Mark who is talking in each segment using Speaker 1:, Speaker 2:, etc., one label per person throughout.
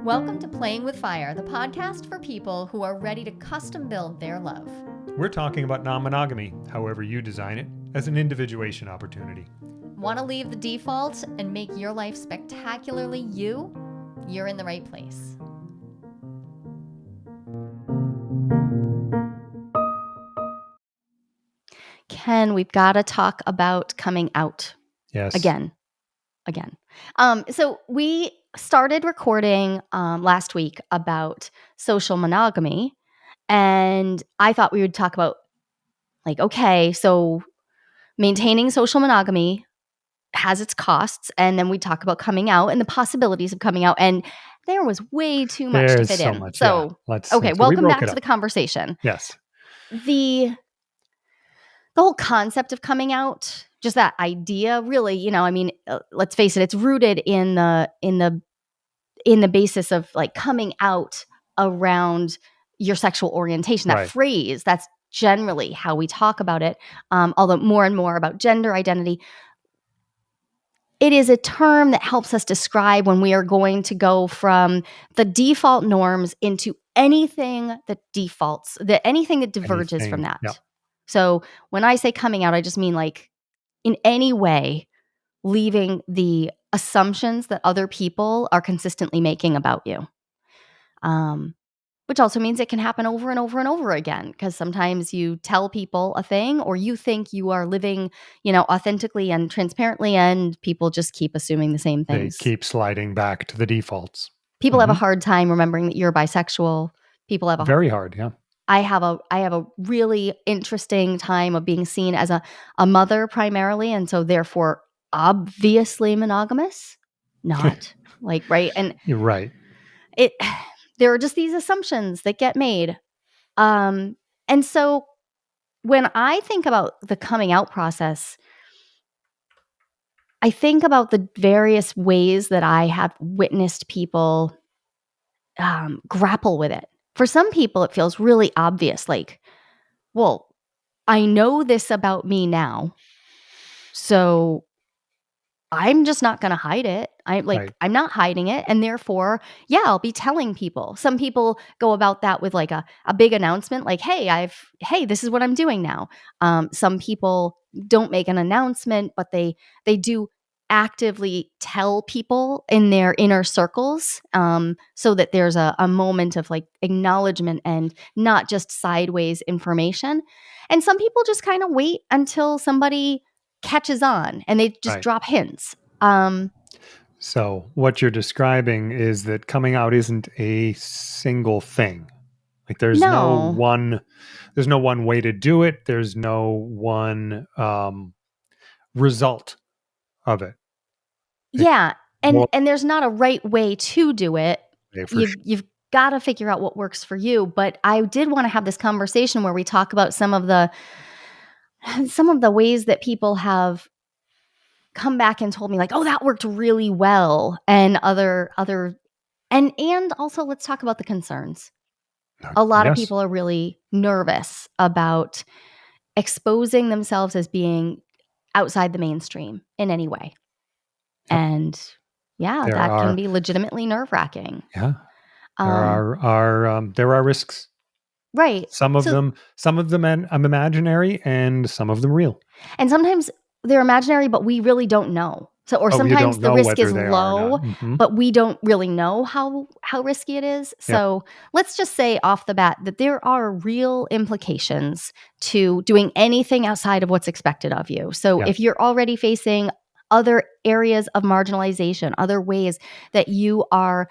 Speaker 1: Welcome to Playing with Fire, the podcast for people who are ready to custom build their love.
Speaker 2: We're talking about non-monogamy, however you design it, as an individuation opportunity.
Speaker 1: Want to leave the default and make your life spectacularly you? You're in the right place. Ken, we've got to talk about coming out.
Speaker 2: Yes.
Speaker 1: Again. So we started recording last week about social monogamy, and I thought we would talk about so maintaining social monogamy has its costs, and then we talk about coming out and the possibilities of coming out, and there was way too much to fit
Speaker 2: so
Speaker 1: in.
Speaker 2: much,
Speaker 1: so
Speaker 2: yeah.
Speaker 1: Welcome back to the conversation.
Speaker 2: Yes.
Speaker 1: The whole concept of coming out, just that idea, really, let's face it, it's rooted in the basis of like coming out around your sexual orientation. That
Speaker 2: Right.
Speaker 1: phrase, that's generally how we talk about it, although more and more about gender identity. It is a term that helps us describe when we are going to go from the default norms into anything that defaults, anything that diverges from that.
Speaker 2: Yeah.
Speaker 1: So when I say coming out, I just mean like in any way leaving the assumptions that other people are consistently making about you. Which also means it can happen over and over and over again, because sometimes you tell people a thing or you think you are living, authentically and transparently, and people just keep assuming the same things.
Speaker 2: They keep sliding back to the defaults.
Speaker 1: People have a hard time remembering that you're bisexual. People have
Speaker 2: very hard, yeah.
Speaker 1: I have a really interesting time of being seen as a mother primarily, and so therefore obviously monogamous. Not right. And
Speaker 2: you're right.
Speaker 1: There are just these assumptions that get made. And so when I think about the coming out process, I think about the various ways that I have witnessed people grapple with it. For some people, it feels really obvious, like, well, I know this about me now, so I'm just not going to hide it. I'm not hiding it. And therefore, I'll be telling people. Some people go about that with like a big announcement, like, hey, this is what I'm doing now. Some people don't make an announcement, but they do actively tell people in their inner circles, so that there's a moment of like acknowledgement and not just sideways information. And some people just kind of wait until somebody catches on and they just drop hints.
Speaker 2: So what you're describing is that coming out isn't a single thing. Like there's no one way to do it. There's no one result of it.
Speaker 1: Yeah. And there's not a right way to do it.
Speaker 2: You've
Speaker 1: got to figure out what works for you. But I did want to have this conversation where we talk about some of the ways that people have come back and told me like, oh, that worked really well. And and also let's talk about the concerns. A lot of people are really nervous about exposing themselves as being outside the mainstream in any way. Yep. And that can be legitimately nerve-wracking.
Speaker 2: Yeah. There are risks.
Speaker 1: Right.
Speaker 2: Some of them imaginary and some of them real.
Speaker 1: And sometimes they're imaginary, but we really don't know. So, or sometimes the risk is low, but we don't really know how risky it is. So let's just say off the bat that there are real implications to doing anything outside of what's expected of you. So if you're already facing other areas of marginalization, other ways that you are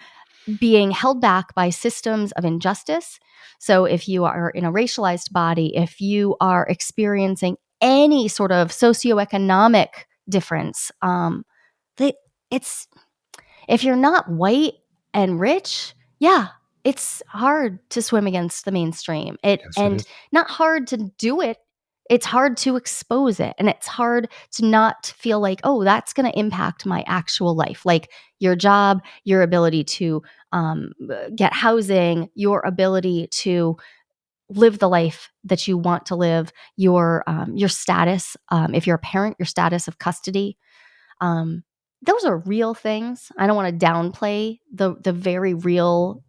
Speaker 1: being held back by systems of injustice. So if you are in a racialized body, if you are experiencing any sort of socioeconomic difference, if you're not white and rich, it's hard to swim against the mainstream. And not hard to do it. It's hard to expose it, and it's hard to not feel like, oh, that's going to impact my actual life, like your job, your ability to get housing, your ability to live the life that you want to live, your status, if you're a parent, your status of custody. those are real things. I don't want to downplay the very real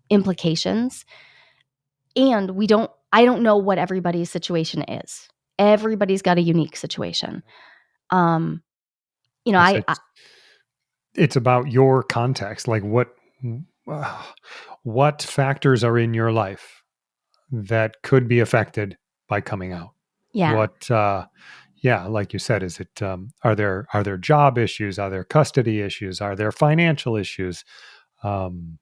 Speaker 1: implications. And I don't know what everybody's situation is. Everybody's got a unique situation. Um, you know,
Speaker 2: Yes,
Speaker 1: I
Speaker 2: it's about your context. Like what factors are in your life that could be affected by coming out?
Speaker 1: yeah.
Speaker 2: What yeah, like you said, is it are there job issues? Are there custody issues? Are there financial issues? Um,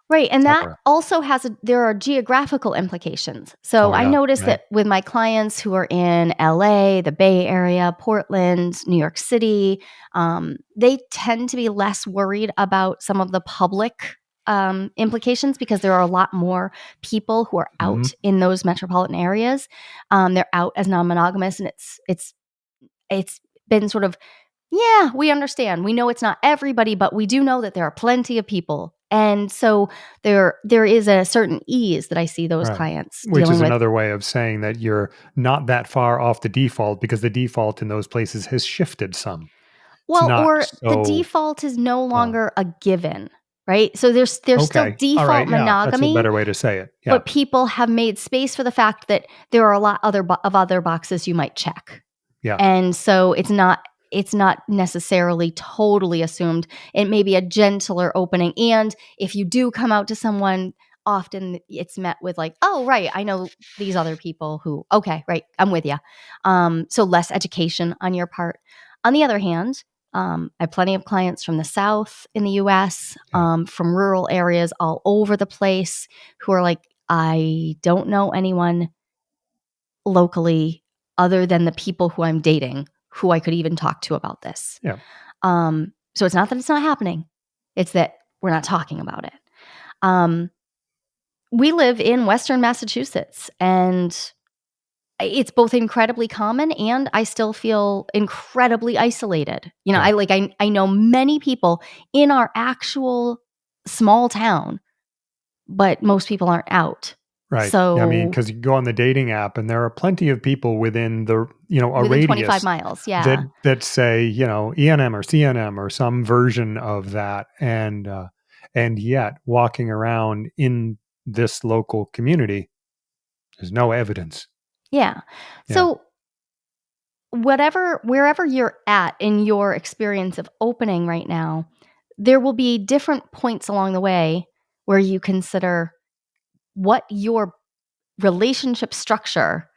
Speaker 1: Right, and that
Speaker 2: etc.
Speaker 1: also there are geographical implications. So
Speaker 2: Oh
Speaker 1: I
Speaker 2: yeah,
Speaker 1: noticed
Speaker 2: right.
Speaker 1: that with my clients who are in LA, the Bay Area, Portland, New York City, they tend to be less worried about some of the public implications because there are a lot more people who are
Speaker 2: Hmm.
Speaker 1: out in those metropolitan areas. They're out as non-monogamous, and it's been sort of, yeah, we understand. We know it's not everybody, but we do know that there are plenty of people. And so there is a certain ease that I see those
Speaker 2: Right.
Speaker 1: clients
Speaker 2: Which
Speaker 1: dealing
Speaker 2: is
Speaker 1: with.
Speaker 2: another way of saying that you're not that far off the default because the default in those places has shifted some. It's
Speaker 1: Well,
Speaker 2: not
Speaker 1: or the
Speaker 2: so
Speaker 1: default is no
Speaker 2: um,
Speaker 1: longer a given, right? So there's still
Speaker 2: okay. All
Speaker 1: default
Speaker 2: right. Yeah, that's a
Speaker 1: monogamy,
Speaker 2: better way to say it. Yeah.
Speaker 1: but people have made space for the fact that there are a lot of other boxes you might check.
Speaker 2: Yeah.
Speaker 1: And so it's not necessarily totally assumed. It may be a gentler opening. And if you do come out to someone, often it's met with like, oh, right, I know these other people who, okay, right, I'm with you. So less education on your part. On the other hand, I have plenty of clients from the South in the US,
Speaker 2: Yeah.
Speaker 1: from rural areas all over the place who are like, I don't know anyone locally other than the people who I'm dating who I could even talk to about this.
Speaker 2: Yeah.
Speaker 1: So it's not that it's not happening, it's that we're not talking about it. Um, we live in Western Massachusetts, and it's both incredibly common and I still feel incredibly isolated. You know,
Speaker 2: Yeah.
Speaker 1: I know many people in our actual small town, but most people aren't out.
Speaker 2: Right. Yeah, I mean,
Speaker 1: So
Speaker 2: because you go on the dating app and there are plenty of people within the, a
Speaker 1: within 25
Speaker 2: radius
Speaker 1: miles,
Speaker 2: that
Speaker 1: yeah.
Speaker 2: say, ENM or CNM or some version of that. And yet walking around in this local community, there's no evidence.
Speaker 1: Yeah.
Speaker 2: Yeah.
Speaker 1: So wherever you're at in your experience of opening right now, there will be different points along the way where you consider what your relationship structure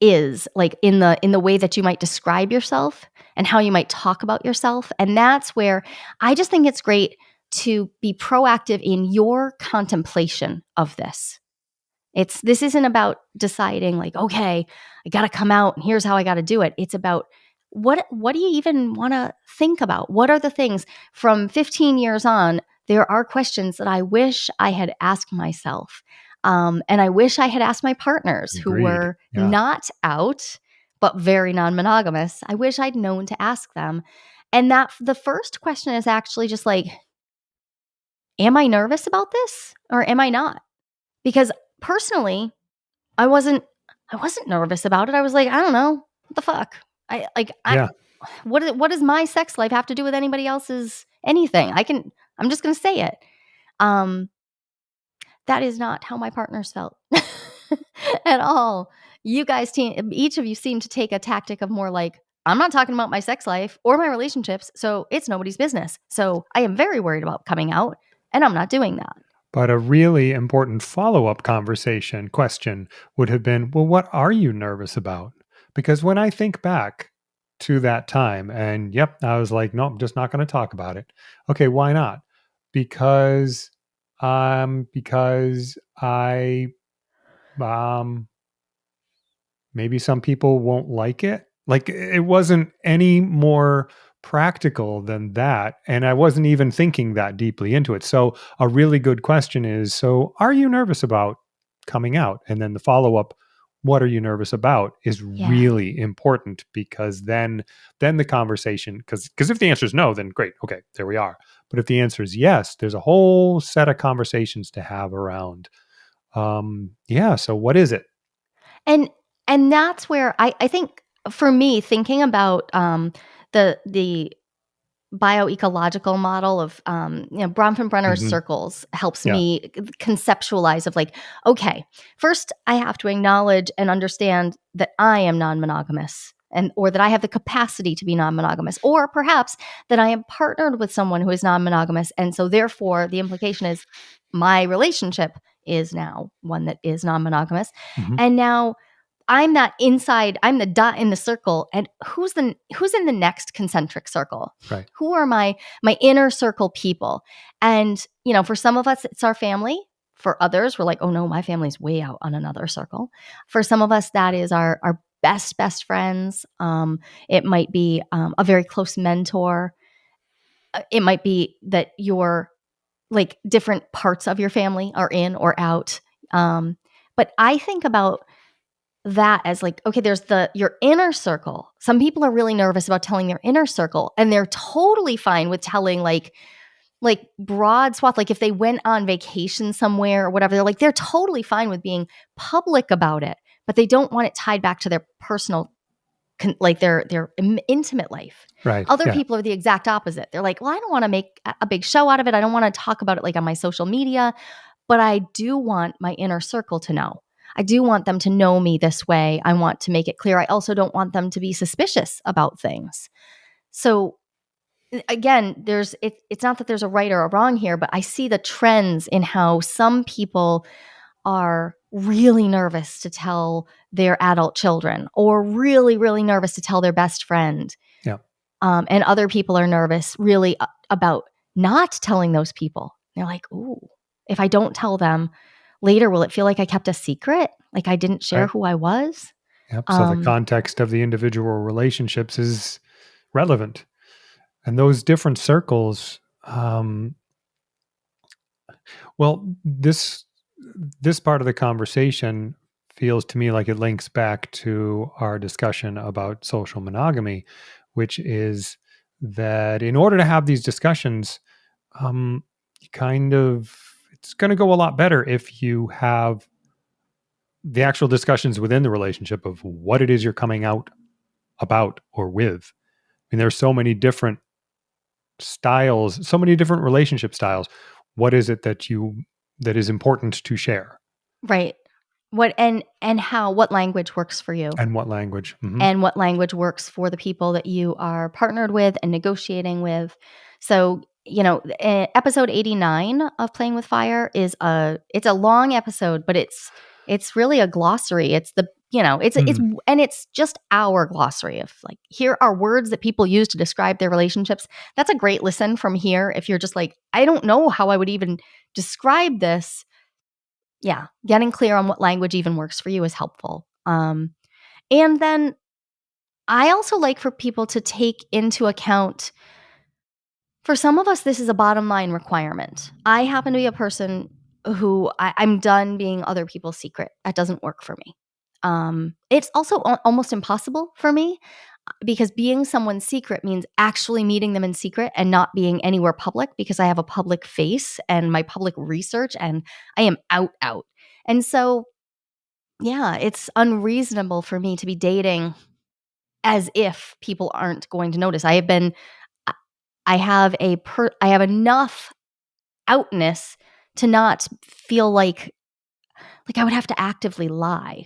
Speaker 1: is like in the way that you might describe yourself and how you might talk about yourself. And that's where I just think it's great to be proactive in your contemplation of this. This isn't about deciding like, okay, I got to come out and here's how I got to do it. It's about what do you even want to think about? What are the things from 15 years on? There are questions that I wish I had asked myself. And I wish I had asked my partners who
Speaker 2: Agreed.
Speaker 1: were
Speaker 2: Yeah.
Speaker 1: not out, but very non monogamous. I wish I'd known to ask them. And that the first question is actually just like, am I nervous about this or am I not? Because personally, I wasn't I wasn't nervous about it. I was like, I don't know. What the fuck? I
Speaker 2: Yeah.
Speaker 1: what does my sex life have to do with anybody else's anything? I'm just going to say it. Um that is not how my partners felt at all. Each of you seem to take a tactic of more like, I'm not talking about my sex life or my relationships, so it's nobody's business. So I am very worried about coming out, and I'm not doing that.
Speaker 2: But a really important follow up conversation question would have been, well, what are you nervous about? Because when I think back to that time, and yep, I was like, no, I'm just not going to talk about it. Okay, why not? Because, because I, um, maybe some people won't like it. Like it wasn't any more practical than that. And I wasn't even thinking that deeply into it. So, a really good question is, so are you nervous about coming out? And then the follow up, what are you nervous about, is
Speaker 1: Yeah.
Speaker 2: really important because then the conversation, because if the answer is no, then great. Okay, there we are. But if the answer is yes, there's a whole set of conversations to have around. Yeah, so what is it?
Speaker 1: And that's where I think for me thinking about the bioecological model of, Bronfenbrenner's
Speaker 2: Mhm.
Speaker 1: circles helps
Speaker 2: Yeah.
Speaker 1: me conceptualize of like, okay, first I have to acknowledge and understand that I am non-monogamous or that I have the capacity to be non-monogamous, or perhaps that I am partnered with someone who is non-monogamous. And so therefore the implication is my relationship is now one that is non-monogamous.
Speaker 2: Mhm.
Speaker 1: And now I'm that inside, I'm the dot in the circle, and who's in the next concentric circle?
Speaker 2: Right.
Speaker 1: Who are my inner circle people? And, for some of us it's our family. For others, we're like, "Oh no, my family's way out on another circle." For some of us that is our best friends. It might be a very close mentor. It might be that your like different parts of your family are in or out. But I think about that as like, okay, there's your inner circle. Some people are really nervous about telling their inner circle, and they're totally fine with telling like broad swath. Like if they went on vacation somewhere or whatever, they're totally fine with being public about it, but they don't want it tied back to their personal, like their intimate life.
Speaker 2: Right.
Speaker 1: Other
Speaker 2: Yeah.
Speaker 1: people are the exact opposite. They're like, well, I don't want to make a big show out of it. I don't want to talk about it like on my social media, but I do want my inner circle to know. I do want them to know me this way. I want to make it clear. I also don't want them to be suspicious about things. So again, it's not that there's a right or a wrong here, but I see the trends in how some people are really nervous to tell their adult children, or really, really nervous to tell their best friend.
Speaker 2: Yeah.
Speaker 1: And other people are nervous really about not telling those people. They're like, ooh, if I don't tell them later, will it feel like I kept a secret? Like I didn't share
Speaker 2: Right.
Speaker 1: who I was?
Speaker 2: Yep. So the
Speaker 1: Um,
Speaker 2: context of the individual relationships is relevant. And those different circles, well, this part of the conversation feels to me like it links back to our discussion about social monogamy, which is that in order to have these discussions, you kind of it's going to go a lot better if you have the actual discussions within the relationship of what it is you're coming out about or with. I mean, there's so many different styles, so many different relationship styles. What is it that is important to share,
Speaker 1: right. What language works for you?
Speaker 2: and what language? Hmm.
Speaker 1: And what language works for the people that you are partnered with and negotiating with. So, episode 89 of Playing with Fire it's a long episode, but it's really a glossary. It's the,
Speaker 2: Mm,
Speaker 1: and it's just our glossary of like, here are words that people use to describe their relationships. That's a great listen from here. If you're just like, I don't know how I would even describe this. Yeah. Getting clear on what language even works for you is helpful. And then I also like for people to take into account, for some of us, this is a bottom line requirement. I happen to be a person who I'm done being other people's secret. That doesn't work for me. It's also almost impossible for me because being someone's secret means actually meeting them in secret and not being anywhere public, because I have a public face and my public research and I am out. And so, yeah, it's unreasonable for me to be dating as if people aren't going to notice. I I have I have enough outness to not feel like I would have to actively lie.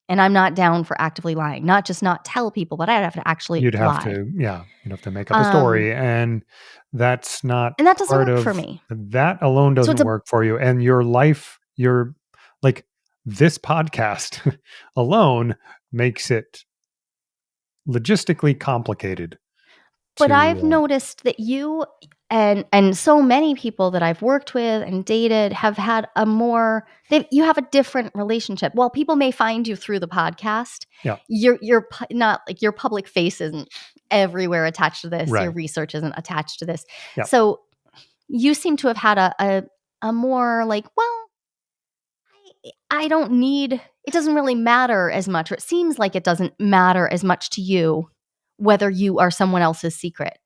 Speaker 1: And I'm not down for actively lying. Not just not tell people, but I'd have to actually
Speaker 2: you'd have
Speaker 1: lie.
Speaker 2: to, yeah, you'd have to make up a
Speaker 1: Um,
Speaker 2: story, and that's not
Speaker 1: and that doesn't
Speaker 2: part
Speaker 1: work for
Speaker 2: of
Speaker 1: me.
Speaker 2: that alone
Speaker 1: So
Speaker 2: doesn't
Speaker 1: it's a
Speaker 2: work for you, and your life, your like this podcast alone makes it logistically complicated
Speaker 1: But I've
Speaker 2: to
Speaker 1: noticed that you and so many people that I've worked with and dated have had you have a different relationship. While people may find you through the podcast,
Speaker 2: yeah,
Speaker 1: not like your public face isn't everywhere attached to this. Your
Speaker 2: right,
Speaker 1: research isn't attached to this.
Speaker 2: yeah.
Speaker 1: So you seem to have had a more like, well, I don't need, it doesn't really matter as much, or it seems like it doesn't matter as much to you whether you are someone else's secret.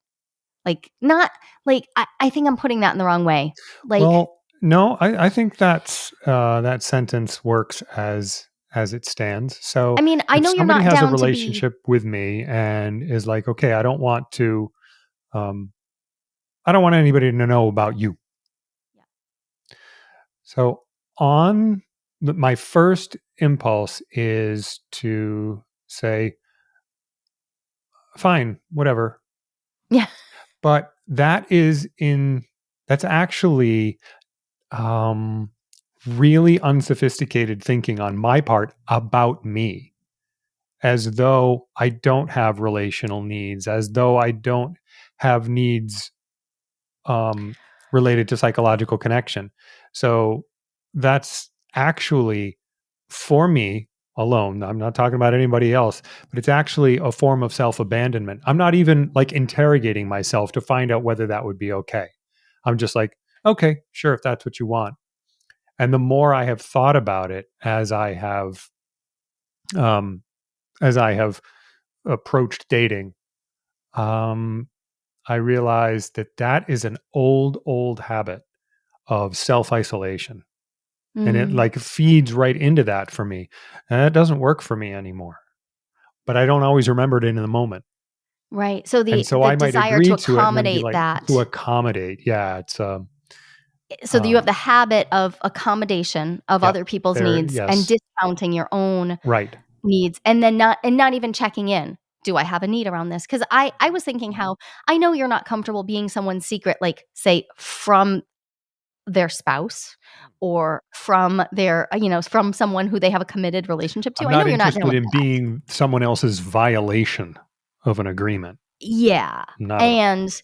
Speaker 1: Like, not like I think I'm putting that in the wrong way. Like,
Speaker 2: Well, no, I think that's that sentence works as it stands. So
Speaker 1: I mean, I
Speaker 2: if
Speaker 1: know you're
Speaker 2: somebody
Speaker 1: not
Speaker 2: has a
Speaker 1: down to be
Speaker 2: relationship with me and is like, okay, I don't want to, um, I don't want anybody to know about you.
Speaker 1: Yeah.
Speaker 2: So on my first impulse is to say, fine, whatever.
Speaker 1: Yeah.
Speaker 2: But that's actually um, really unsophisticated thinking on my part about me, as though I don't have relational needs, as though I don't have needs um, related to psychological connection. So that's actually for me alone. I'm not talking about anybody else, but it's actually a form of self abandonment. I'm not even like interrogating myself to find out whether that would be okay. I'm just like, okay, sure, if that's what you want. And the more I have thought about it um, as I have approached dating, um, I realized that that is an old habit of self isolation. And it
Speaker 1: Mm.
Speaker 2: like feeds right into that for me. And it doesn't work for me anymore, but I don't always remember it in the moment.
Speaker 1: Right. So
Speaker 2: And so
Speaker 1: the
Speaker 2: I might
Speaker 1: desire to
Speaker 2: agree to it and then be
Speaker 1: accommodate
Speaker 2: like, to
Speaker 1: that.
Speaker 2: accommodate. Yeah. It's,
Speaker 1: So that you have
Speaker 2: um,
Speaker 1: the habit of accommodation of
Speaker 2: yep.
Speaker 1: other people's
Speaker 2: There,
Speaker 1: needs and
Speaker 2: yes.
Speaker 1: discounting your own
Speaker 2: Right.
Speaker 1: needs, and then not even checking in. Do I have a need around this? Because I was thinking how I know you're not comfortable being someone's secret, like, say, from their spouse or from their, from someone who they have a committed relationship to.
Speaker 2: I'm
Speaker 1: I know
Speaker 2: not
Speaker 1: you're not down
Speaker 2: interested
Speaker 1: with
Speaker 2: in
Speaker 1: that.
Speaker 2: being someone else's violation of an agreement.
Speaker 1: Yeah,
Speaker 2: Not at all.
Speaker 1: and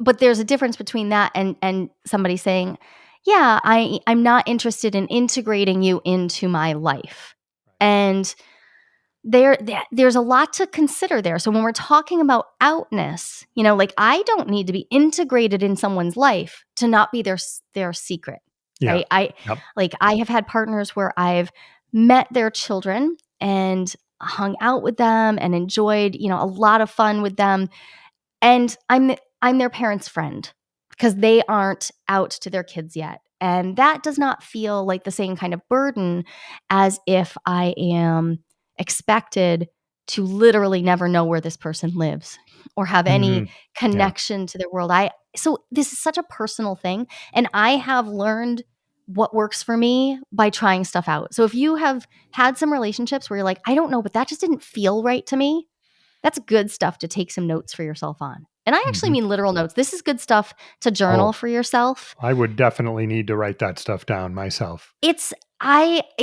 Speaker 1: but there's a difference between that and somebody saying, "Yeah, I'm not interested in integrating you into my life." And there's a lot to consider there. So when we're talking about outness, like, I don't need to be integrated in someone's life to not be their secret,
Speaker 2: Yeah.
Speaker 1: right? I
Speaker 2: Yep.
Speaker 1: like I have had partners where I've met their children and hung out with them and enjoyed, a lot of fun with them, and I'm their parents' friend because they aren't out to their kids yet. And that does not feel like the same kind of burden as if I am expected to literally never know where this person lives or have any
Speaker 2: Hmm. Yeah.
Speaker 1: connection to their world. So this is such a personal thing, and I have learned what works for me by trying stuff out. So if you have had some relationships where you're like, I don't know, but that just didn't feel right to me, that's good stuff to take some notes for yourself on. And I actually
Speaker 2: Hmm.
Speaker 1: mean literal notes. This is good stuff to journal
Speaker 2: Oh,
Speaker 1: for yourself.
Speaker 2: I would definitely need to write that stuff down myself.
Speaker 1: It's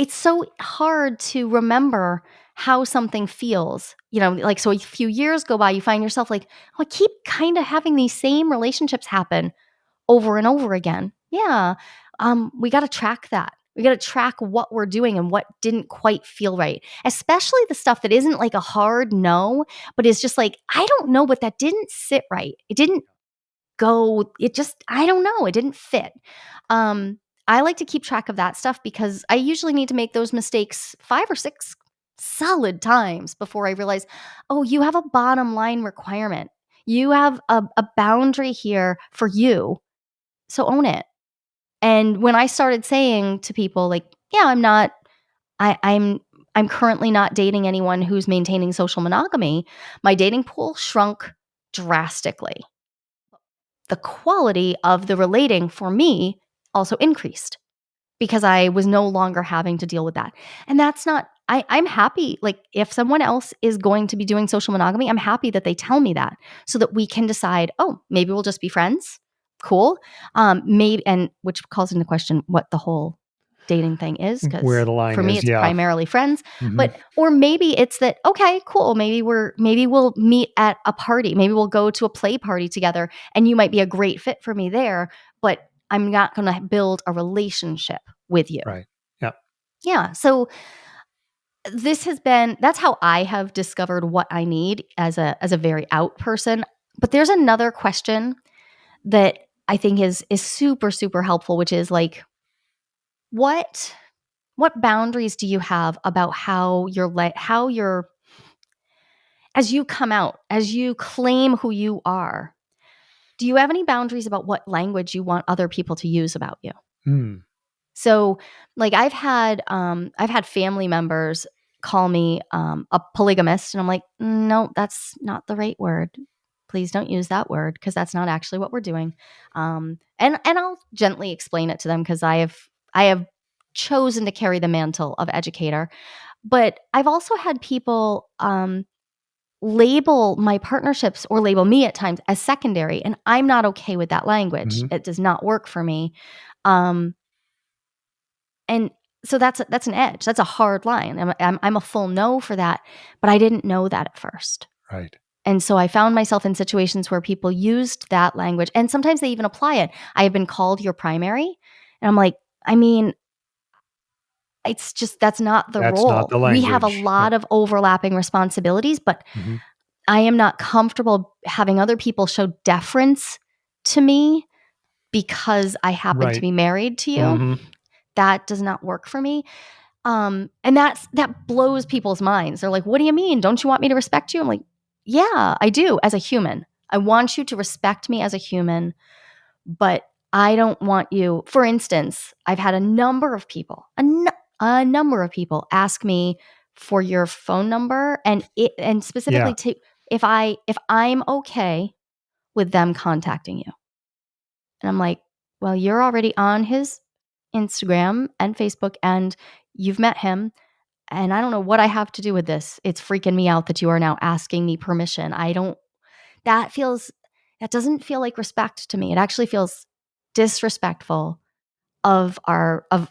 Speaker 1: so hard to remember how something feels. Like, so a few years go by, you find yourself like, oh, I keep kind of having these same relationships happen over and over again. Yeah. We got to track that. We got to track what we're doing and what didn't quite feel right, especially the stuff that isn't like a hard no, but is just like, I don't know, but that didn't sit right. It didn't go, it just, I don't know, it didn't fit. Um, I like to keep track of that stuff because I usually need to make those mistakes 5 or 6 solid times before I realize, oh, you have a bottom line requirement. You have a boundary here for you. So own it. And when I started saying to people like, yeah, I'm currently not dating anyone who's maintaining social monogamy, my dating pool shrunk drastically. The quality of the relating for me also increased because I was no longer having to deal with that. And that's not, I'm happy. Like, if someone else is going to be doing social monogamy, I'm happy that they tell me that so that we can decide, oh, maybe we'll just be friends. Cool. Maybe, and which calls into question what the whole dating thing is.
Speaker 2: Where
Speaker 1: Cause
Speaker 2: the line
Speaker 1: for me,
Speaker 2: is.
Speaker 1: it's
Speaker 2: Yeah.
Speaker 1: primarily friends,
Speaker 2: Hmm.
Speaker 1: but, or maybe it's that, okay, cool. Maybe we'll meet at a party. Maybe we'll go to a play party together and you might be a great fit for me there, but I'm not going to build a relationship with you.
Speaker 2: Right. Yeah.
Speaker 1: Yeah. So that's how I have discovered what I need as a very out person. But there's another question that I think is super, super helpful, which is like, what what boundaries do you have about how you're as you come out, as you claim who you are? Do you have any boundaries about what language you want other people to use about you?
Speaker 2: Mm.
Speaker 1: So, like, I've had family members call me a polygamist, and I'm like, no, that's not the right word. please don't use that word because that's not actually what we're doing. And I'll gently explain it to them because I have chosen to carry the mantle of educator. But I've also had people label my partnerships or label me at times as secondary, and I'm not okay with that language.
Speaker 2: Mhm.
Speaker 1: It does not work for me. Um, and so that's an edge. That's a hard line. I'm a full no for that, but I didn't know that at first.
Speaker 2: Right.
Speaker 1: And so I found myself in situations where people used that language, and sometimes they even apply it. I have been called your primary, and I'm like, I mean, it's just that's not the
Speaker 2: That's not
Speaker 1: role.
Speaker 2: the
Speaker 1: We have a
Speaker 2: language. Yep.
Speaker 1: lot of overlapping responsibilities, but
Speaker 2: Mhm.
Speaker 1: I am not comfortable having other people show deference to me because I happen to
Speaker 2: Right.
Speaker 1: be married to you.
Speaker 2: Mhm.
Speaker 1: That does not work for me. And that blows people's minds. They're like, "What do you mean? Don't you want me to respect you?" I'm like, "Yeah, I do as a human. I want you to respect me as a human, but I don't want you." For instance, I've had a number of people, a number of people ask me for your phone number and specifically
Speaker 2: Yeah.
Speaker 1: to if I'm okay with them contacting you. And I'm like, "Well, you're already on his Instagram and Facebook and you've met him. And I don't know what I have to do with this. It's freaking me out that you are now asking me permission. I don't that feels that doesn't feel like respect to me. It actually feels disrespectful of our of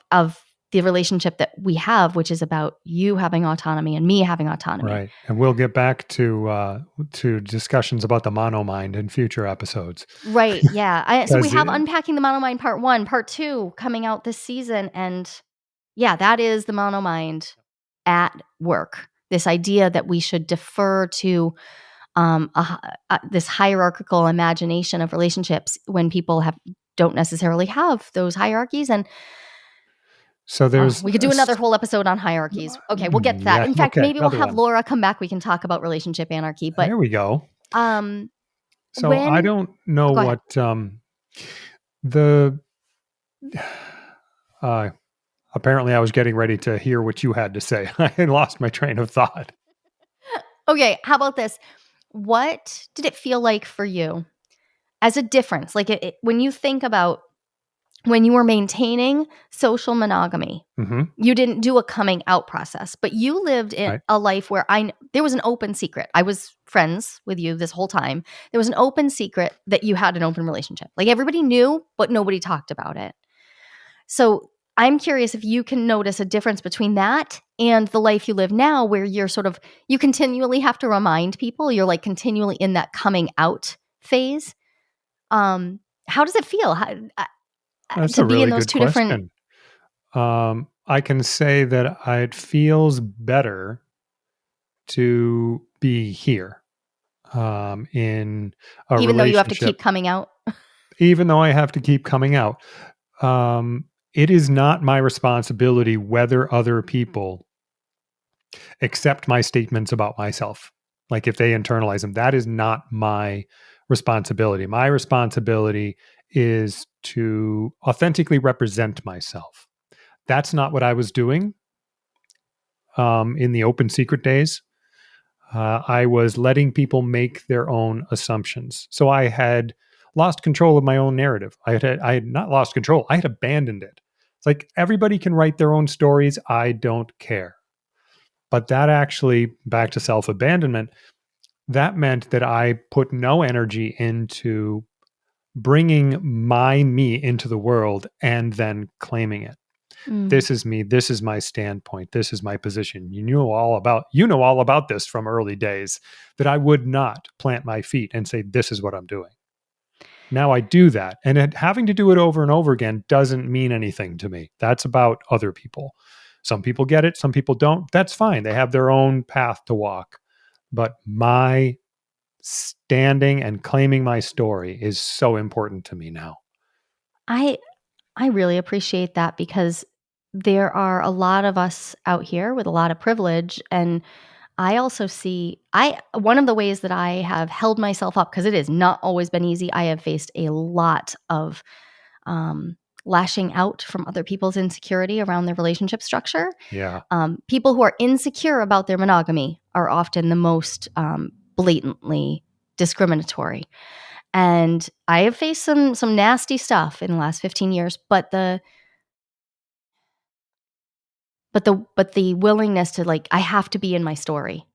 Speaker 1: the relationship that we have, which is about you having autonomy and me having autonomy."
Speaker 2: Right. And we'll get back to discussions about the mono mind in future episodes.
Speaker 1: Right. Yeah. So we
Speaker 2: Because
Speaker 1: have Unpacking the Mono Mind Part 1, Part 2 coming out this season. And yeah, that is the mono mind at work. This idea that we should defer to this hierarchical imagination of relationships when people don't necessarily have those hierarchies. And
Speaker 2: so there's
Speaker 1: we could do another whole episode on hierarchies. Okay, we'll get to that.
Speaker 2: yeah,
Speaker 1: In fact,
Speaker 2: okay,
Speaker 1: maybe we'll
Speaker 2: another
Speaker 1: have
Speaker 2: one.
Speaker 1: Laura come back. We can talk about relationship anarchy. But
Speaker 2: There we go.
Speaker 1: um,
Speaker 2: So I
Speaker 1: when
Speaker 2: don't know
Speaker 1: go ahead.
Speaker 2: what the uh apparently I was getting ready to hear what you had to say. I lost my train of thought.
Speaker 1: Okay, how about this? What did it feel like for you as a difference? Like when you think about when you were maintaining social monogamy,
Speaker 2: Mhm.
Speaker 1: you didn't do a coming out process, but you lived in
Speaker 2: Right.
Speaker 1: a life where there was an open secret. I was friends with you this whole time. There was an open secret that you had an open relationship. Like everybody knew, but nobody talked about it. So I'm curious if you can notice a difference between that and the life you live now, where you continually have to remind people, you're like continually in that coming out phase. How does it feel
Speaker 2: That's
Speaker 1: to
Speaker 2: a
Speaker 1: be in
Speaker 2: really
Speaker 1: those
Speaker 2: good
Speaker 1: two different,
Speaker 2: question. I can say that it feels better to be here in a
Speaker 1: even though you have to
Speaker 2: relationship,
Speaker 1: keep coming out?
Speaker 2: even though I have to keep coming out. It is not my responsibility whether other people accept my statements about myself. Like if they internalize them, that is not my responsibility. My responsibility is to authentically represent myself. That's not what I was doing in the open secret days. I was letting people make their own assumptions. So I had lost control of my own narrative. I had not lost control. I had abandoned it. It's like everybody can write their own stories. I don't care. But that actually, back to self abandonment, that meant that I put no energy into bringing my me into the world and then claiming it.
Speaker 1: Mm.
Speaker 2: This is me. This is my standpoint. This is my position. You know all about this from early days, that I would not plant my feet and say, this is what I'm doing. Now I do that. And having to do it over and over again doesn't mean anything to me. That's about other people. Some people get it, some people don't. That's fine. They have their own path to walk. But my standing and claiming my story is so important to me now.
Speaker 1: I I really appreciate that because there are a lot of us out here with a lot of privilege, and I also see I one of the ways that I have held myself up, because it has not always been easy. I have faced a lot of um, lashing out from other people's insecurity around their relationship structure.
Speaker 2: Yeah.
Speaker 1: People who are insecure about their monogamy are often the most blatantly discriminatory. And I have faced some nasty stuff in the last 15 years, but the willingness to, like, I have to be in my story.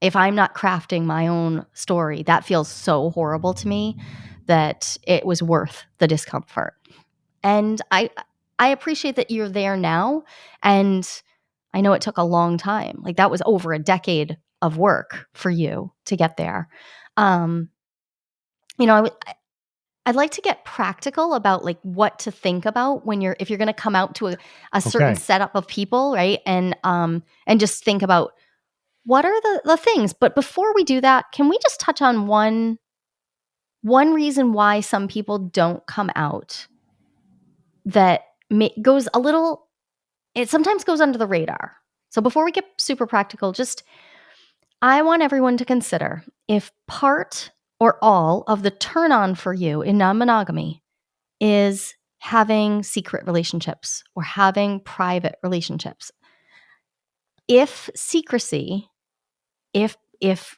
Speaker 1: If I'm not crafting my own story, that feels so horrible to me that it was worth the discomfort. And I appreciate that you're there now, and I know it took a long time. Like, that was over a decade of work for you to get there. Um, you know, I'd like to get practical about, like, what to think about when if you're gonna come out to a certain
Speaker 2: Okay.
Speaker 1: setup of people, right? And just think about what are the things. But before we do that, can we just touch on one reason why some people don't come out that goes a little, it sometimes goes under the radar. So before we get super practical, just I want everyone to consider if part or all of the turn on for you in non monogamy is having secret relationships or having private relationships. If secrecy, if if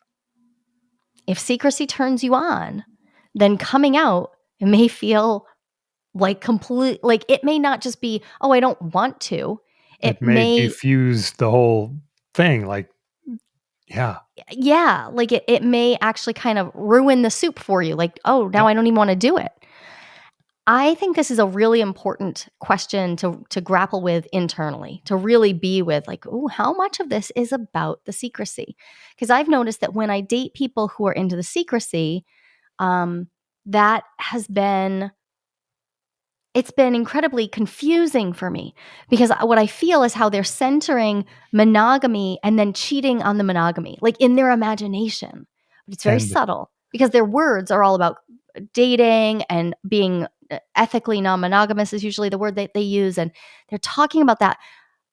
Speaker 1: if secrecy turns you on, then coming out, it may feel like complete, like it may not just be, oh, I don't want to.
Speaker 2: It
Speaker 1: It
Speaker 2: may
Speaker 1: may,
Speaker 2: defuse the whole thing, like, yeah,
Speaker 1: yeah, like it may actually kind of ruin the soup for you. Like, oh, now
Speaker 2: yep,
Speaker 1: I don't even want to do it. I think this is a really important question to grapple with internally, to really be with, like, oh, how much of this is about the secrecy? Because I've noticed that when I date people who are into the secrecy, um, that has been it's been incredibly confusing for me because what I feel is how they're centering monogamy and then cheating on the monogamy, like in their imagination. But it's very
Speaker 2: and
Speaker 1: subtle because their words are all about dating and being ethically non monogamous, is usually the word that they use. And they're talking about that,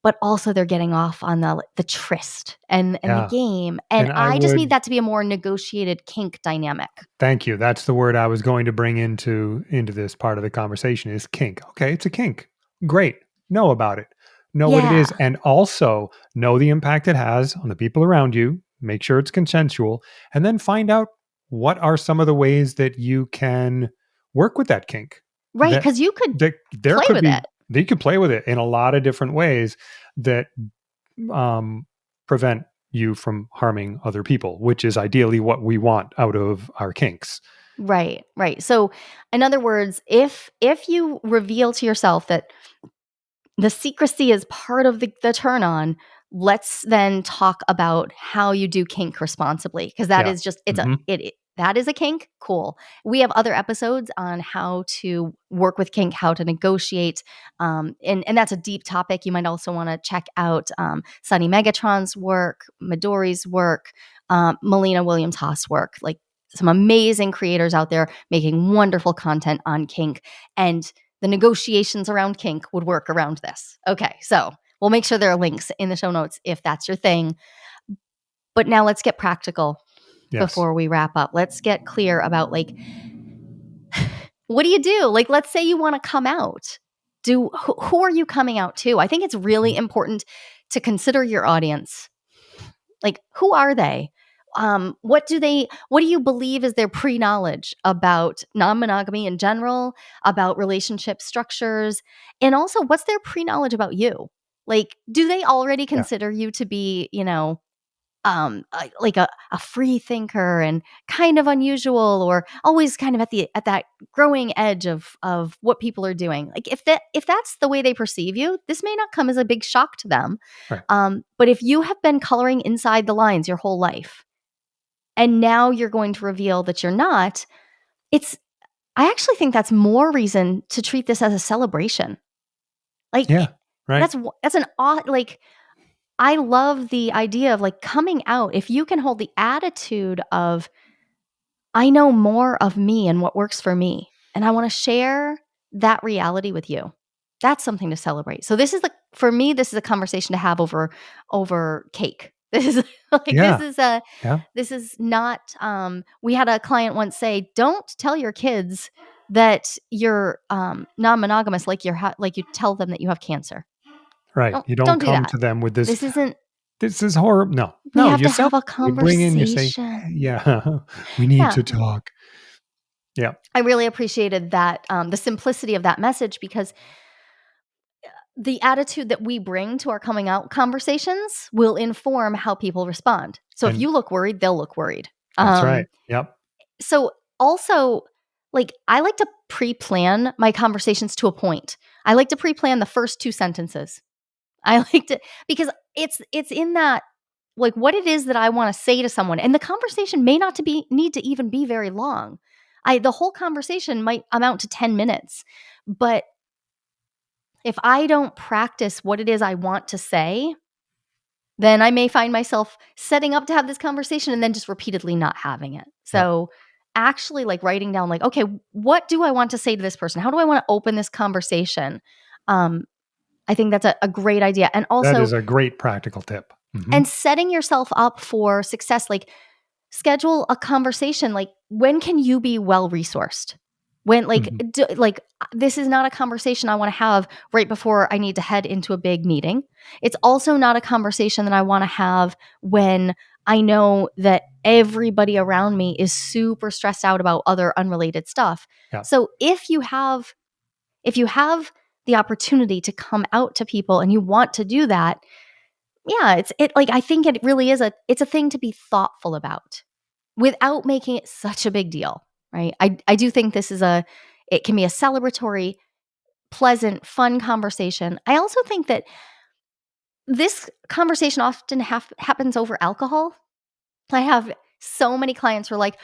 Speaker 1: but also they're getting off on the tryst and the
Speaker 2: yeah,
Speaker 1: game. And
Speaker 2: and I
Speaker 1: I just need
Speaker 2: would
Speaker 1: that to be a more negotiated kink dynamic.
Speaker 2: thank you. That's the word I was going to bring into this part of the conversation is kink. Okay, it's a kink. Great. Know about it. Know what it
Speaker 1: Yeah.
Speaker 2: is and also know the impact it has on the people around you. Make sure it's consensual and then find out what are some of the ways that you can work with that kink.
Speaker 1: Right.
Speaker 2: That
Speaker 1: Because you could
Speaker 2: that there
Speaker 1: play
Speaker 2: could
Speaker 1: with it.
Speaker 2: be they could play with it in a lot of different ways that um, prevent you from harming other people, which is ideally what we want out of our kinks.
Speaker 1: Right, right. So, in other words, if you reveal to yourself that the secrecy is part of the turn on, let's then talk about how you do kink responsibly, because that
Speaker 2: Yeah.
Speaker 1: is just it's a
Speaker 2: Mhm.
Speaker 1: that is a kink. Cool. We have other episodes on how to work with kink, how to negotiate, and that's a deep topic. You might also want to check out Sunny Megatron's work, Midori's work, Melina Williams Haas work. Like, some amazing creators out there making wonderful content on kink, and the negotiations around kink would work around this. Okay, so we'll make sure there are links in the show notes if that's your thing. But now let's get practical
Speaker 2: Yes.
Speaker 1: before we wrap up. Let's get clear about, like, what do you do? Like, let's say you want to come out. Who are you coming out to? I think it's really important to consider your audience. Like, who are they? What do you believe is their pre-knowledge about non-monogamy in general, about relationship structures, and also what's their pre-knowledge about you? Like, do they already
Speaker 2: Yeah.
Speaker 1: consider you to be, like a free thinker and kind of unusual, or always kind of at that growing edge of what people are doing? Like, if that's the way they perceive you, this may not come as a big shock to them.
Speaker 2: Right.
Speaker 1: But if you have been coloring inside the lines your whole life, and now you're going to reveal that you're not, it's I actually think that's more reason to treat this as a celebration. Like,
Speaker 2: Yeah. Right.
Speaker 1: that's an odd, like, I love the idea of, like, coming out. If you can hold the attitude of, I know more of me and what works for me, and I want to share that reality with you. That's something to celebrate. So this is for me, this is a conversation to have over cake. This is like
Speaker 2: Yeah. Yeah.
Speaker 1: this is not we had a client once say, "Don't tell your kids that you're non-monogamous, like like you tell them that you have cancer.
Speaker 2: Right.
Speaker 1: Don't
Speaker 2: You don't
Speaker 1: don't do
Speaker 2: come
Speaker 1: that.
Speaker 2: to them with this
Speaker 1: This isn't."
Speaker 2: this is horrible. No,
Speaker 1: We
Speaker 2: no,
Speaker 1: have
Speaker 2: you
Speaker 1: to
Speaker 2: sell,
Speaker 1: have a
Speaker 2: you bring in, you say,
Speaker 1: conversation.
Speaker 2: yeah, we need
Speaker 1: Yeah.
Speaker 2: to talk. Yeah.
Speaker 1: I really appreciated that, the simplicity of that message because the attitude that we bring to our coming out conversations will inform how people respond. So if
Speaker 2: And
Speaker 1: you look worried, they'll look worried.
Speaker 2: that's right.
Speaker 1: Um,
Speaker 2: Yep.
Speaker 1: so also, like, I like to pre-plan my conversations to a point. I like to pre-plan the first 2 sentences. I like to because it's in that like what it is that I want to say to someone, and the conversation may not to be need to even be very long. The whole conversation might amount to 10 minutes, but if I don't practice what it is I want to say, then I may find myself setting up to have this conversation and then just repeatedly not having it.
Speaker 2: Yep.
Speaker 1: So actually like writing down like, okay, what do I want to say to this person? How do I want to open this conversation? Um, I think that's a great idea. And
Speaker 2: That
Speaker 1: also,
Speaker 2: is a great practical tip. Hmm.
Speaker 1: and setting yourself up for success, like schedule a conversation. Like, when can you be well resourced? When, like,
Speaker 2: Hmm.
Speaker 1: this is not a conversation I want to have right before I need to head into a big meeting. It's also not a conversation that I want to have when I know that everybody around me is super stressed out about other unrelated stuff.
Speaker 2: Yeah.
Speaker 1: So if you have the opportunity to come out to people and you want to do that, yeah, I think it really is it's a thing to be thoughtful about without making it such a big deal, right? I do think it can be a celebratory, pleasant, fun conversation. I also think that this conversation often happens over alcohol. I have so many clients who are like,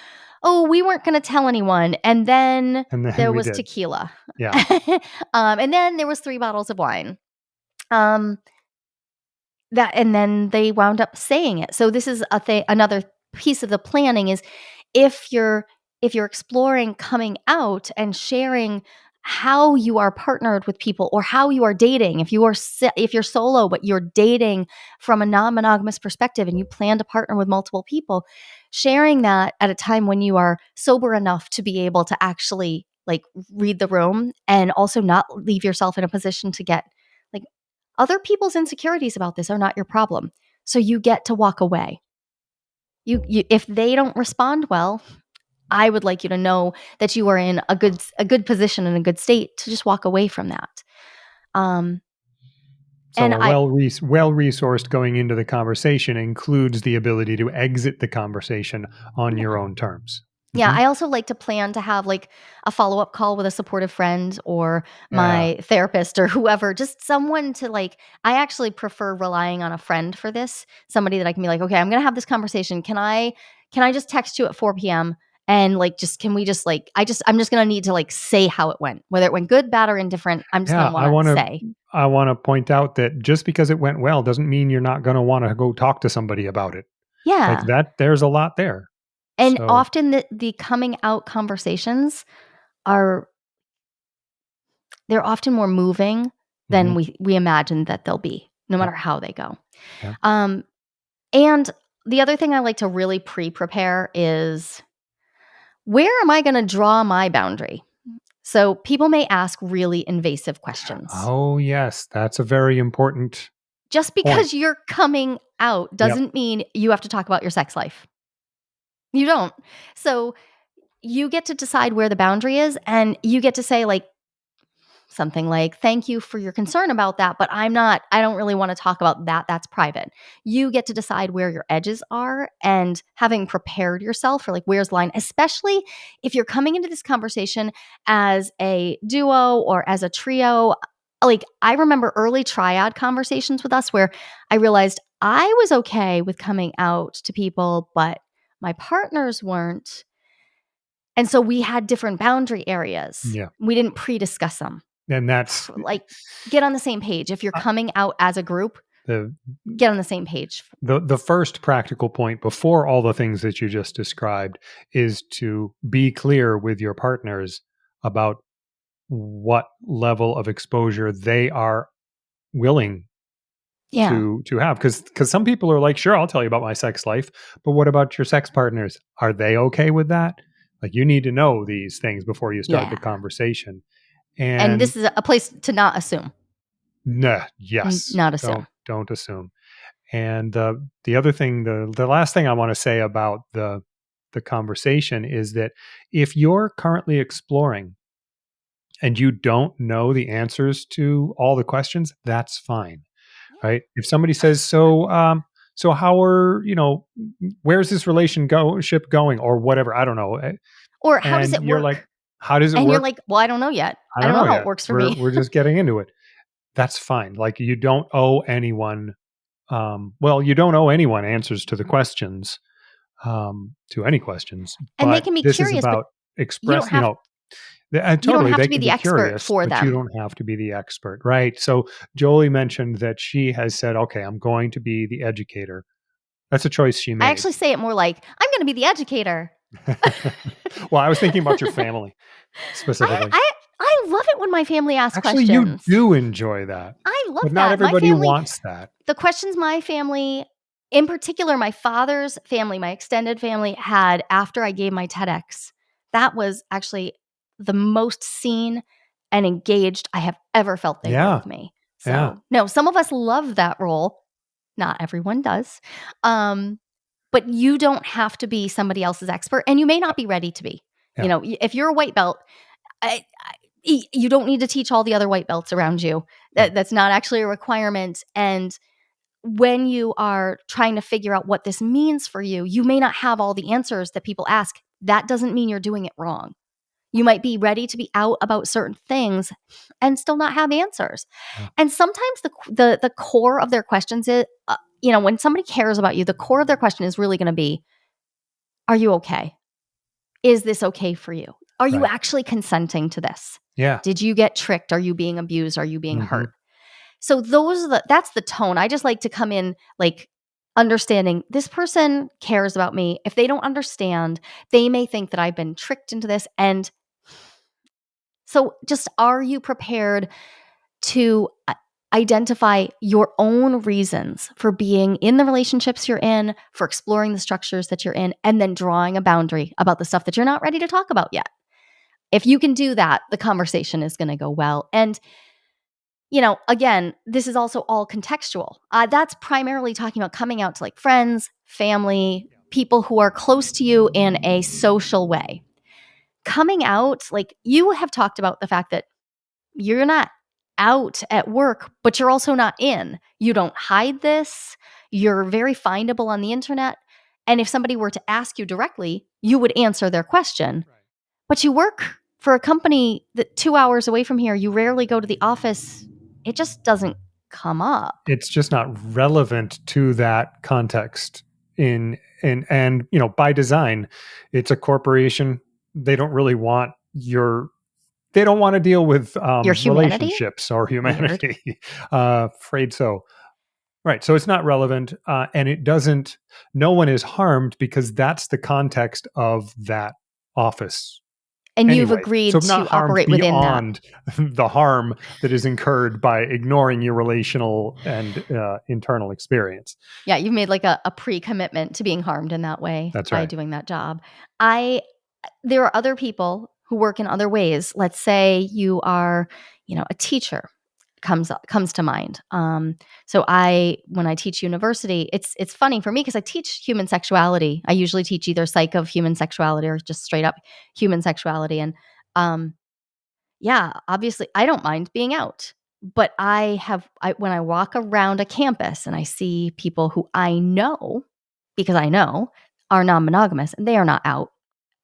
Speaker 1: "Oh, we weren't going to tell anyone," and then
Speaker 2: And then
Speaker 1: there
Speaker 2: we
Speaker 1: was
Speaker 2: did.
Speaker 1: tequila,
Speaker 2: Yeah.
Speaker 1: and then there was 3 bottles of wine. Um, and then they wound up saying it. So this is another piece of the planning is if you're exploring coming out and sharing how you are partnered with people or how you are dating, if you're solo but you're dating from a non-monogamous perspective and you plan to partner with multiple people, sharing that at a time when you are sober enough to be able to actually like read the room and also not leave yourself in a position to get like other people's insecurities about this are not your problem. So you get to walk away. If they don't respond well, I would like you to know that you are in a good position and a good state to just walk away from that. Um,
Speaker 2: So
Speaker 1: and
Speaker 2: a well resourced going into the conversation includes the ability to exit the conversation on
Speaker 1: yeah.
Speaker 2: your own terms.
Speaker 1: Yeah,
Speaker 2: Hmm.
Speaker 1: I also like to plan to have like a follow-up call with a supportive friend or
Speaker 2: Yeah.
Speaker 1: my therapist or whoever, just someone to like I actually prefer relying on a friend for this. Somebody that I can be like, "Okay, I'm going to have this conversation. Can I just text you at 4 p.m. and like just can we just like I'm just going to need to like say how it went. Whether it went good, bad or indifferent, I'm just going
Speaker 2: Yeah.
Speaker 1: to want to say."
Speaker 2: I want to point out that just because it went well doesn't mean you're not going to want to go talk to somebody about it. Like
Speaker 1: Yeah.
Speaker 2: that, there's a lot there.
Speaker 1: And
Speaker 2: So,
Speaker 1: often the coming out conversations are they're often more moving than
Speaker 2: mhm,
Speaker 1: we imagine that they'll be, no
Speaker 2: yep,
Speaker 1: matter how they go.
Speaker 2: yeah.
Speaker 1: Um, and the other thing I like to really pre-prepare is where am I going to draw my boundary? So people may ask really invasive questions.
Speaker 2: Oh, yes. That's a very important
Speaker 1: Just
Speaker 2: point.
Speaker 1: because you're coming out
Speaker 2: Yep.
Speaker 1: doesn't mean you have to talk about your sex life. You don't. So you get to decide where the boundary is and you get to say like something like, "Thank you for your concern about that, but I don't really want to talk about that. That's private." You get to decide where your edges are and having prepared yourself for like, where's the line, especially if you're coming into this conversation as a duo or as a trio. Like, I remember early triad conversations with us where I realized I was okay with coming out to people, but my partners weren't. And so we had different boundary areas.
Speaker 2: Yeah.
Speaker 1: We didn't pre-discuss them.
Speaker 2: And that's
Speaker 1: Like, get on the same page. If you're
Speaker 2: uh,
Speaker 1: coming out as a group,
Speaker 2: the
Speaker 1: get on the same page.
Speaker 2: the first practical point before all the things that you just described is to be clear with your partners about what level of exposure they are willing
Speaker 1: Yeah.
Speaker 2: to have, because some people are like, sure, I'll tell you about my sex life, but what about your sex partners? Are they okay with that? Like, you need to know these things before you start the
Speaker 1: Yeah.
Speaker 2: conversation.
Speaker 1: And
Speaker 2: And
Speaker 1: this is a place to not assume.
Speaker 2: nah, yes,
Speaker 1: Not assume.
Speaker 2: don't assume. And the other thing, the last thing I want to say about the conversation is that if you're currently exploring and you don't know the answers to all the questions, that's fine,
Speaker 1: Yeah.
Speaker 2: right? If somebody says, so how are, where's this relationship going or whatever, I don't know,
Speaker 1: Or how does
Speaker 2: and
Speaker 1: it
Speaker 2: you're like,
Speaker 1: work?
Speaker 2: how does it
Speaker 1: And you're
Speaker 2: work?
Speaker 1: like, well, I don't know yet.
Speaker 2: I
Speaker 1: I
Speaker 2: don't
Speaker 1: don't know
Speaker 2: know
Speaker 1: how it
Speaker 2: yet.
Speaker 1: works for
Speaker 2: We're
Speaker 1: me.
Speaker 2: we're just getting into it. That's fine. Like you don't owe anyone. Well, you don't owe anyone answers to the questions, to any questions.
Speaker 1: And they
Speaker 2: But
Speaker 1: can be
Speaker 2: this is
Speaker 1: curious, but
Speaker 2: about
Speaker 1: you don't
Speaker 2: express.
Speaker 1: have you don't
Speaker 2: Totally,
Speaker 1: have
Speaker 2: they
Speaker 1: to be
Speaker 2: can
Speaker 1: the
Speaker 2: be
Speaker 1: expert
Speaker 2: curious,
Speaker 1: for
Speaker 2: but you
Speaker 1: them.
Speaker 2: don't have to be the expert, right? So Jolie mentioned that she has said, "Okay, I'm going to be the educator." That's a choice she
Speaker 1: I
Speaker 2: made.
Speaker 1: actually say it more like, I'm going to be the educator.
Speaker 2: Well, I was thinking about your family
Speaker 1: I,
Speaker 2: specifically.
Speaker 1: I I love it when my family asks
Speaker 2: Actually, you
Speaker 1: questions.
Speaker 2: do enjoy that,
Speaker 1: I
Speaker 2: but
Speaker 1: love
Speaker 2: not
Speaker 1: that. My
Speaker 2: everybody
Speaker 1: family,
Speaker 2: wants that.
Speaker 1: the questions my family, in particular my father's family, my extended family had after I gave my TEDx, that was actually the most seen and engaged I have ever felt they were
Speaker 2: Yeah,
Speaker 1: with me.
Speaker 2: yeah,
Speaker 1: So, no, some of us love that role. Not everyone does. Um, but you don't have to be somebody else's expert, and you may not
Speaker 2: yep,
Speaker 1: be ready to be.
Speaker 2: yeah,
Speaker 1: If you're a white belt, you don't need to teach all the other white belts around you.
Speaker 2: right,
Speaker 1: That's not actually a requirement. And when you are trying to figure out what this means for you, you may not have all the answers that people ask. That doesn't mean you're doing it wrong. You might be ready to be out about certain things and still not have answers.
Speaker 2: yeah,
Speaker 1: And sometimes the core of their questions is, when somebody cares about you, the core of their question is really going to be, are you okay? Is this okay for you? Are you
Speaker 2: right,
Speaker 1: actually consenting to this?
Speaker 2: yeah,
Speaker 1: Did you get tricked? Are you being abused? Are you being
Speaker 2: hmm
Speaker 1: hurt? So that's the tone. I just like to come in like understanding this person cares about me. If they don't understand, they may think that I've been tricked into this. And so just are you prepared to identify your own reasons for being in the relationships you're in, for exploring the structures that you're in, and then drawing a boundary about the stuff that you're not ready to talk about yet? If you can do that, the conversation is going to go well. And again, this is also all contextual. That's primarily talking about coming out to like friends, family, people who are close to you in a social way. Coming out, like you have talked about the fact that you're not out at work, but you're also not in. You don't hide this. You're very findable on the internet. And if somebody were to ask you directly, you would answer their question.
Speaker 2: right.
Speaker 1: But you work for a company that 2 hours away from here, you rarely go to the office. It just doesn't come up.
Speaker 2: It's just not relevant to that context and by design. It's a corporation. They don't really want your they don't want to deal with
Speaker 1: Your humanity?
Speaker 2: relationships or
Speaker 1: Weird.
Speaker 2: humanity. Afraid so. Right. So it's not relevant, and it doesn't. No one is harmed because that's the context of that office
Speaker 1: And you've
Speaker 2: anyway. So
Speaker 1: agreed
Speaker 2: not
Speaker 1: to
Speaker 2: harmed
Speaker 1: operate within that.
Speaker 2: beyond the harm that is incurred by ignoring your relational and internal experience.
Speaker 1: Yeah, you've made like a pre-commitment to being harmed in that way
Speaker 2: That's
Speaker 1: by
Speaker 2: right.
Speaker 1: doing that job. I There are other people who work in other ways. Let's say you are, a teacher comes to mind. So when I teach university, it's funny for me because I teach human sexuality. I usually teach either psych of human sexuality or just straight up human sexuality. And um, yeah, obviously I don't mind being out. But when I walk around a campus and I see people who I know, because I know, are non-monogamous and they are not out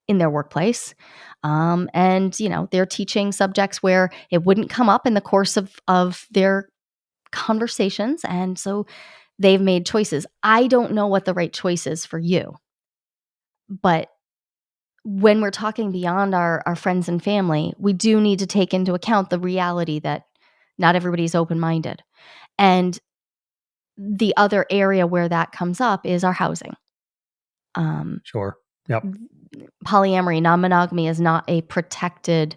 Speaker 1: in their workplace. And they're teaching subjects where it wouldn't come up in the course of their conversations. And so they've made choices. I don't know what the right choice is for you. But when we're talking beyond our friends and family, we do need to take into account the reality that not everybody's open-minded. And the other area where that comes up is our housing. Um,
Speaker 2: Sure. Yep.
Speaker 1: Polyamory, non-monogamy is not a protected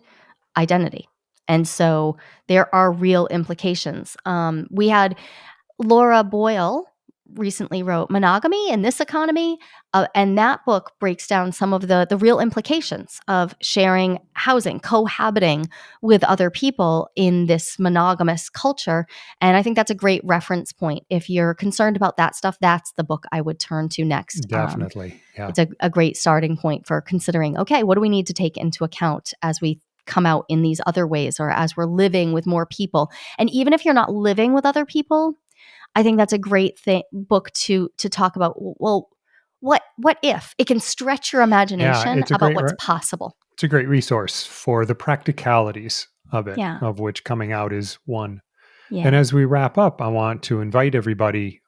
Speaker 1: identity. And so there are real implications. We had Laura Boyle recently wrote Monogamy in This Economy. And that book breaks down some of the real implications of sharing housing, cohabiting with other people in this monogamous culture. And I think that's a great reference point. If you're concerned about that stuff, that's the book I would turn to next.
Speaker 2: Definitely. Yeah.
Speaker 1: It's a great starting point for considering, okay, what do we need to take into account as we come out in these other ways, or as we're living with more people? And even if you're not living with other people, I think that's a great book to talk about. Well, what if it can stretch your
Speaker 2: Yeah,
Speaker 1: imagination about what's possible?
Speaker 2: it's a great resource for the practicalities of it,
Speaker 1: Yeah.
Speaker 2: of which coming out is one. And
Speaker 1: Yeah.
Speaker 2: as we wrap up, I want to invite everybody.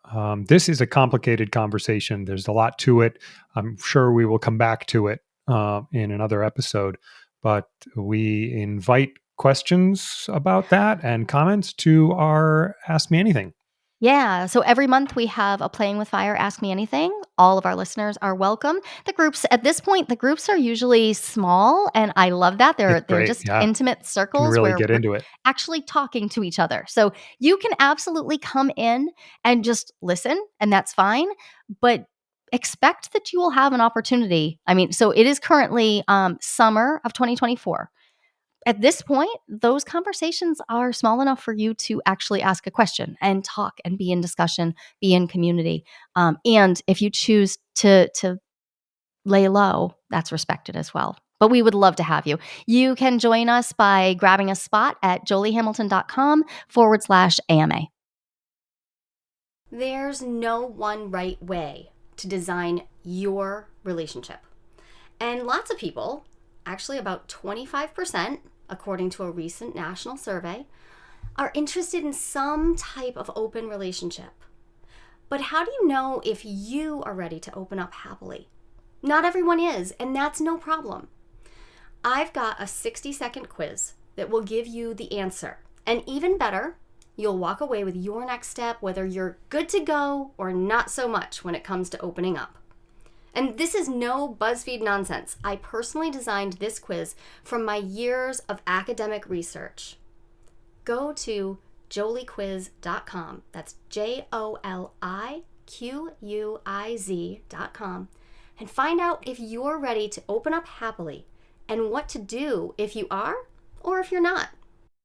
Speaker 2: This is a complicated conversation. There's a lot to it. I'm sure we will come back to it in another episode, but we invite questions about that and comments to our Ask Me Anything.
Speaker 1: Yeah. So every month we have a Playing with Fire Ask Me Anything. All of our listeners are welcome. The groups at this point, the groups are usually small, and I love that.
Speaker 2: It's
Speaker 1: They're
Speaker 2: great.
Speaker 1: just
Speaker 2: Yeah.
Speaker 1: intimate
Speaker 2: Can
Speaker 1: circles
Speaker 2: really
Speaker 1: where
Speaker 2: get
Speaker 1: we're
Speaker 2: into it.
Speaker 1: actually talking to each other. So you can absolutely come in and just listen, and that's fine. But expect that you will have an opportunity. I mean, so it is currently summer of 2024. At this point, those conversations are small enough for you to actually ask a question and talk and be in discussion, be in community. And if you choose to lay low, that's respected as well. But we would love to have you. You can join us by grabbing a spot at joliehamilton.com/AMA. There's no one right way to design your relationship. And lots of people, actually about 25%, according to a recent national survey, are interested in some type of open relationship. But how do you know if you are ready to open up happily? Not everyone is, and that's no problem. I've got a 60-second quiz that will give you the answer. And even better, you'll walk away with your next step, whether you're good to go or not so much when it comes to opening up. And this is no BuzzFeed nonsense. I personally designed this quiz from my years of academic research. Go to joliequiz.com. That's JOLIQUIZ.com. And find out if you're ready to open up happily and what to do if you are or if you're not.